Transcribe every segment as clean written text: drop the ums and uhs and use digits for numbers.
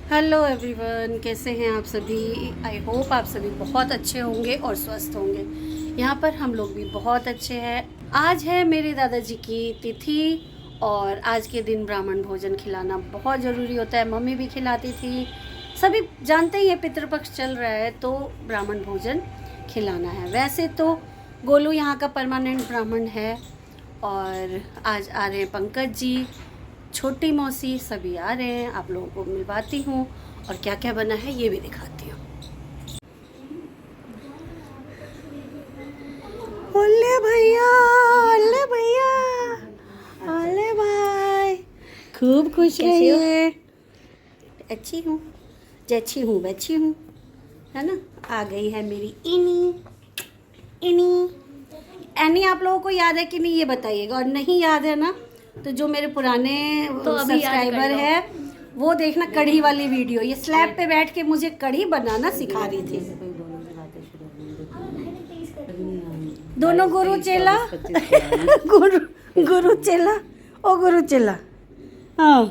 Hello everyone, कैसे हैं आप सभी। आई होप आप सभी बहुत अच्छे होंगे और स्वस्थ होंगे। यहाँ पर हम लोग भी बहुत अच्छे हैं। आज है मेरे दादाजी की तिथि और आज के दिन ब्राह्मण भोजन खिलाना बहुत ज़रूरी होता है। मम्मी भी खिलाती थी, सभी जानते ही हैं पितृपक्ष चल रहा है तो ब्राह्मण भोजन खिलाना है। वैसे तो गोलू यहाँ का परमानेंट ब्राह्मण है और आज आ रहे हैं पंकज जी, छोटी मौसी, सभी आ रहे हैं। आप लोगों को मिलवाती हूँ और क्या क्या बना है ये भी दिखाती हूँ। ओले भैया, ओले भैया, ओले भाई, खूब खुश रहिए। अच्छी हूँ, जैसी हूँ वैसी हूँ, है ना। आ गई है मेरी इनी इनी। एनी आप लोगों को याद है कि नहीं ये बताइएगा, और नहीं याद है ना तो जो मेरे पुराने तो सब्सक्राइबर है वो देखना कढ़ी वाली वीडियो। ये स्लैब पे बैठ के मुझे कढ़ी बनाना सिखा रही थी। दोनों गुरु चेला गुरु चेला, ओ गुरु चेला, हाँ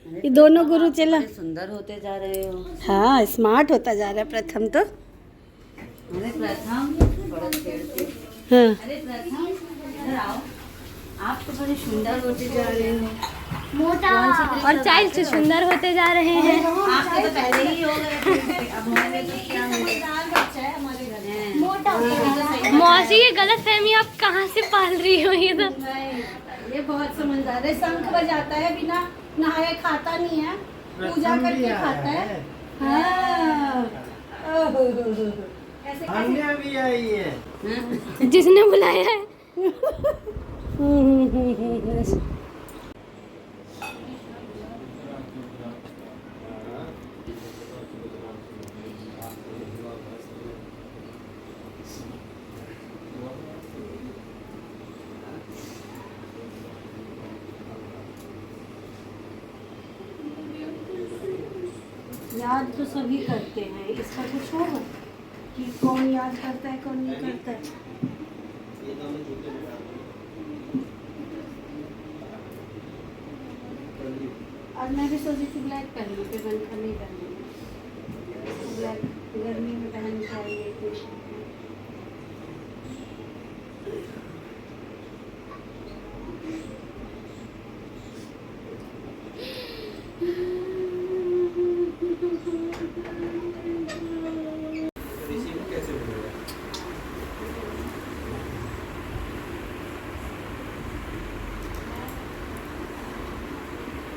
ये दोनों गुरु चेला सुंदर होते जा रहे हो। हाँ, स्मार्ट होता जा रहा है प्रथम तो। अरे प्रथम बड़ा छेड़ते। हाँ, अरे प्रथम इधर आओ, आप तो बड़े सुंदर होते जा रहे हो। मोटा और चाइल्ड से सुंदर होते जा रहे हैं। आपके तो पहले ही हो गए थे, अब हमारे तो क्या हो। मौसी ये गलत फहमी आप कहाँ से पाल रही हो? ये तो ये बहुत समझदार है। शंख बजाता है, बिना नहाए खाता नहीं है, पूजा करके खाता है। हाँ, ओहो, ऐसे अन्य भी आई है। जिसने बुलाया है। याद तो सभी करते हैं, इसका कुछ होगा कि कौन याद करता है कौन नहीं करता है। आज मैं भी सोची थी ब्लैक पहन लूँ, फिर मैंने कहा नहीं पहनूँगी। ब्लैक गर्मी में पहन के आई है।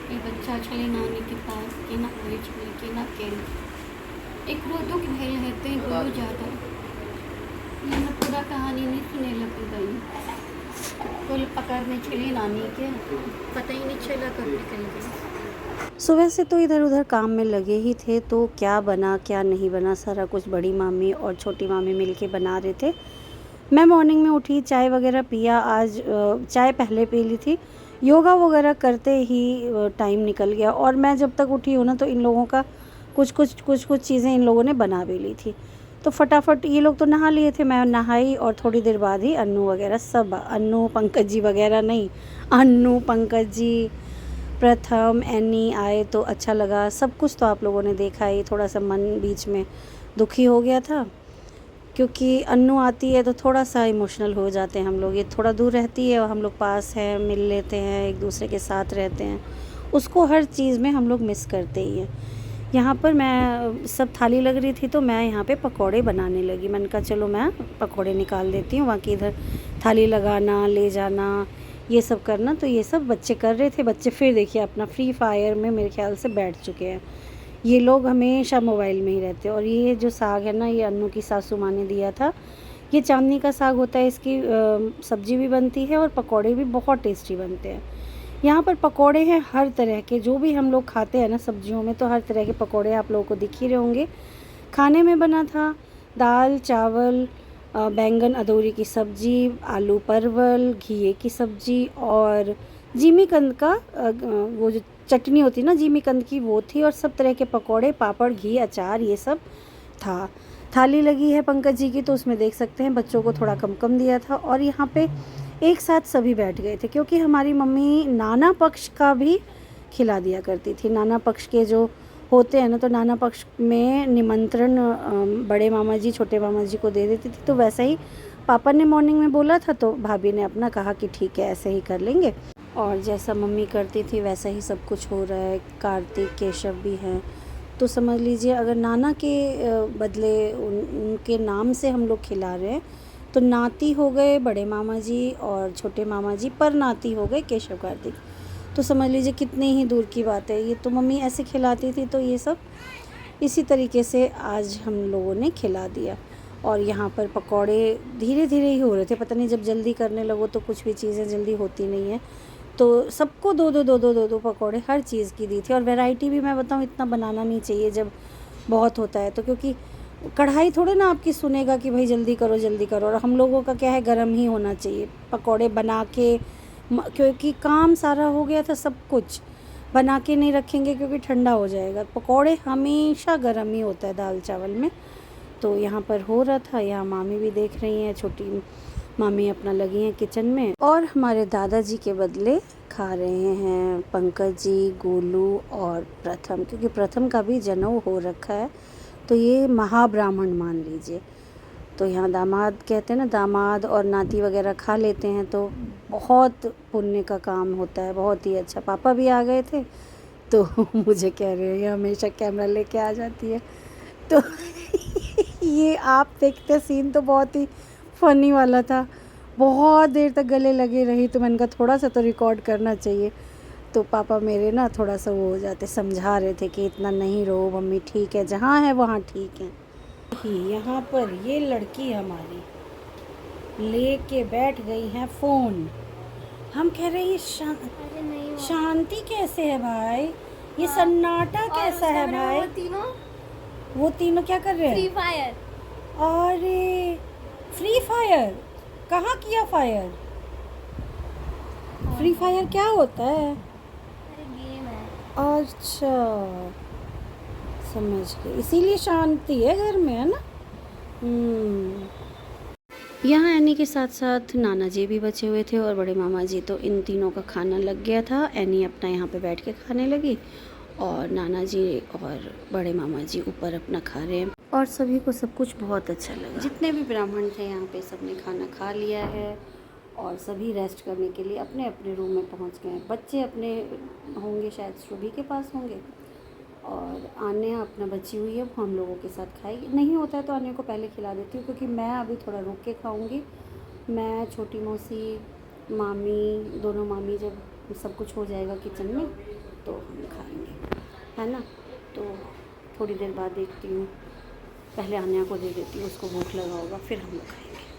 ये बच्चा चले नानी के पास के ना कोई चले के ना खेल एक रोटो के खेल रहते हैं गोलू ज़्यादा। ये ना पूरा कहानी नहीं सुने लगी गई। गोलू पकड़ने चली नानी के, पता ही नहीं चला कब निकल गई। सुबह से तो इधर उधर काम में लगे ही थे, तो क्या बना क्या नहीं बना सारा कुछ बड़ी मामी और छोटी मामी मिलके बना रहे थे। मैं मॉर्निंग में उठी, चाय वगैरह पिया। आज चाय पहले पी ली थी, योगा वगैरह करते ही टाइम निकल गया। और मैं जब तक उठी हूँ ना तो इन लोगों का कुछ चीज़ें इन लोगों ने बना भी ली थी। तो फटाफट ये लोग तो नहा लिए थे, मैं नहाई और थोड़ी देर बाद ही अन्नू वगैरह सब, अन्नू पंकज जी वगैरह नहीं, अन्नू पंकज जी प्रथम एनी आए तो अच्छा लगा। सब कुछ तो आप लोगों ने देखा ही। थोड़ा सा मन बीच में दुखी हो गया था क्योंकि अन्नू आती है तो थोड़ा सा इमोशनल हो जाते हैं हम लोग। ये थोड़ा दूर रहती है और हम लोग पास हैं, मिल लेते हैं, एक दूसरे के साथ रहते हैं, उसको हर चीज़ में हम लोग मिस करते ही हैं। यहाँ पर मैं सब थाली लग रही थी तो मैं यहाँ पे पकोड़े बनाने लगी। मैंने कहा चलो मैं पकोड़े निकाल देती हूँ, बाकी इधर थाली लगाना, ले जाना, ये सब करना तो ये सब बच्चे कर रहे थे। बच्चे फिर देखिए अपना फ्री फायर में मेरे ख्याल से बैठ चुके हैं। ये लोग हमेशा मोबाइल में ही रहते हैं। और ये जो साग है ना, ये अन्नू की सासू माँ ने दिया था। ये चांदनी का साग होता है, इसकी सब्जी भी बनती है और पकोड़े भी बहुत टेस्टी बनते हैं। यहाँ पर पकोड़े हैं हर तरह के, जो भी हम लोग खाते हैं ना सब्जियों में, तो हर तरह के पकोड़े आप लोगों को दिख ही रहे होंगे। खाने में बना था दाल चावल, बैंगन अदौरी की सब्जी, आलू परवल, घिए की सब्जी और जिमीकंद का वो जो चटनी होती ना जिमीकंद की, वो थी। और सब तरह के पकोड़े, पापड़, घी, अचार, ये सब था। थाली लगी है पंकज जी की तो उसमें देख सकते हैं बच्चों को थोड़ा कम कम दिया था। और यहाँ पे एक साथ सभी बैठ गए थे क्योंकि हमारी मम्मी नाना पक्ष का भी खिला दिया करती थी। नाना पक्ष के जो होते हैं ना, तो नाना पक्ष में निमंत्रण बड़े मामा जी छोटे मामा जी को दे देती थी। तो वैसा ही पापा ने मॉर्निंग में बोला था, तो भाभी ने अपना कहा कि ठीक है ऐसे ही कर लेंगे। और जैसा मम्मी करती थी वैसा ही सब कुछ हो रहा है। कार्तिक केशव भी हैं, तो समझ लीजिए अगर नाना के बदले उनके नाम से हम लोग खिला रहे हैं, तो नाती हो गए बड़े मामा जी और छोटे मामा जी, पर नाती हो गए केशव कार्तिक। तो समझ लीजिए कितनी ही दूर की बात है। ये तो मम्मी ऐसे खिलाती थी, तो ये सब इसी तरीके से आज हम लोगों ने खिला दिया। और यहाँ पर पकौड़े धीरे धीरे ही हो रहे थे, पता नहीं जब जल्दी करने लगो तो कुछ भी चीज़ें जल्दी होती नहीं है। तो सबको दो पकौड़े हर चीज़ की दी थी। और वैरायटी भी मैं बताऊँ इतना बनाना नहीं चाहिए जब बहुत होता है तो, क्योंकि कढ़ाई थोड़े ना आपकी सुनेगा कि भाई जल्दी करो जल्दी करो। और हम लोगों का क्या है, गरम ही होना चाहिए पकौड़े बना के, क्योंकि काम सारा हो गया था, सब कुछ बना के नहीं रखेंगे क्योंकि ठंडा हो जाएगा। पकौड़े हमेशा गरम ही होता है दाल चावल में। तो यहाँ पर हो रहा था, यहाँ मामी भी देख रही हैं, छोटी मामी अपना लगी हैं किचन में। और हमारे दादाजी के बदले खा रहे हैं पंकज जी, गोलू और प्रथम, क्योंकि प्रथम का भी जनेऊ हो रखा है, तो ये महाब्राह्मण मान लीजिए। तो यहाँ दामाद कहते हैं ना, दामाद और नाती वगैरह खा लेते हैं तो बहुत पुण्य का काम होता है, बहुत ही अच्छा। पापा भी आ गए थे, तो मुझे कह रहे हैं ये हमेशा कैमरा लेके आ जाती है। तो ये आप देखते सीन तो बहुत ही फ़नी वाला था, बहुत देर तक गले लगे रही, तो मैंने कहा थोड़ा सा तो रिकॉर्ड करना चाहिए। तो पापा मेरे ना थोड़ा सा वो हो जाते, समझा रहे थे कि इतना नहीं रो मम्मी, ठीक है जहाँ है वहाँ ठीक है। यहाँ पर ये लड़की हमारी लेके बैठ गई है फ़ोन। हम कह रहे हैं शांति कैसे है भाई, ये सन्नाटा कैसा है भाई। वो तीनों क्या कर रहे हैं? Free fire. अरे फ्री फायर कहाँ किया फायर? फ्री फायर क्या होता है? गेम है। अच्छा समझ गए, इसीलिए शांति है घर में, है ना। यहाँ एनी के साथ साथ नाना जी भी बचे हुए थे और बड़े मामा जी, तो इन तीनों का खाना लग गया था। एनी अपना यहाँ पे बैठ के खाने लगी और नाना जी और बड़े मामा जी ऊपर अपना खा रहे हैं। और सभी को सब कुछ बहुत अच्छा लगा। जितने भी ब्राह्मण थे यहाँ पे सबने खाना खा लिया है और सभी रेस्ट करने के लिए अपने अपने रूम में पहुँच गए हैं। बच्चे अपने होंगे, शायद शुभी के पास होंगे, और आने अपना बची हुई है वो हम लोगों के साथ खाएगी। नहीं होता है तो आने को पहले खिला देती हूँ, क्योंकि मैं अभी थोड़ा रुक के खाऊंगी। मैं, छोटी मौसी, मामी, दोनों मामी, जब सब कुछ हो जाएगा किचन में तो हम खाएंगे, है ना। तो थोड़ी देर बाद देखती हूँ, पहले आन्या को दे देती हूँ, उसको भूख लगा होगा, फिर हम लोग खाएंगे।